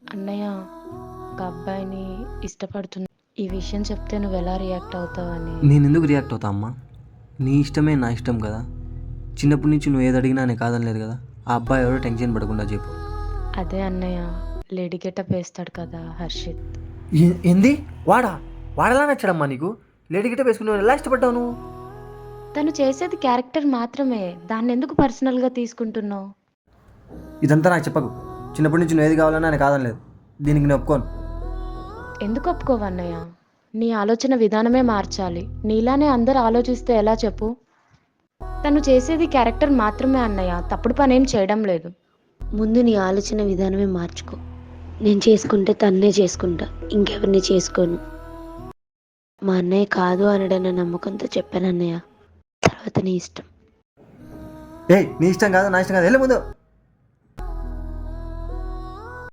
అన్నయ్య, ఒక అబ్బాయిని ఇష్టపడుతున్నా. ఈ విషయం చెప్తే నువ్వు ఎలా రియాక్ట్ అవుతావని. నేను ఎందుకు రియాక్ట్ అవుతా అమ్మా? నీ ఇష్టమే నా ఇష్టం కదా. చిన్నప్పటి నుంచి నువ్వు ఏది అడిగినా నేను కాదనలేదు కదా. ఆ అబ్బాయి ఎవరో టెన్షన్ పడకుండా చెప్పు. అదే అన్నయ్య, లేడీ గెటప్ వేస్తాడు కదా హర్షిత్. ఏంది? వాడలా నచ్చాడమ్మా నీకు? లేడీ గిట్ట వేసుకుని నువ్వు ఎలా ఇష్టపడ్డావు నువ్వు? తను చేసేది క్యారెక్టర్ మాత్రమే, దాన్ని ఎందుకు పర్సనల్గా తీసుకుంటున్నావు? ఇదంతా నాకు చెప్పకు. చిన్నప్పటి నుంచి నువ్వు ఏది కావాలన్నా నేను కాదనలేదు. దీనికి నేను ఒప్పుకోను. ఎందుకు ఒప్పుకోవు అన్నయ్య? నీ ఆలోచన విధానమే మార్చాలి. నీలానే అందరు ఆలోచిస్తే ఎలా చెప్పు? తను చేసేది క్యారెక్టర్ మాత్రమే అన్నయ్య, తప్పుడు పనేం చేయడం లేదు. ముందు నీ ఆలోచన విధానమే మార్చుకో. నేను చేసుకుంటే తన్నే చేసుకుంటా, ఇంకెవరిని చేసుకోను. మా అన్నయ్య కాదు అనడన్న నమ్మకంతో చెప్పాను అన్నయ్య. తర్వాత నీ ఇష్టం. నీ ఇష్టం కాదు, నా ఇష్టం కాదు, వెళ్ళే ముందు.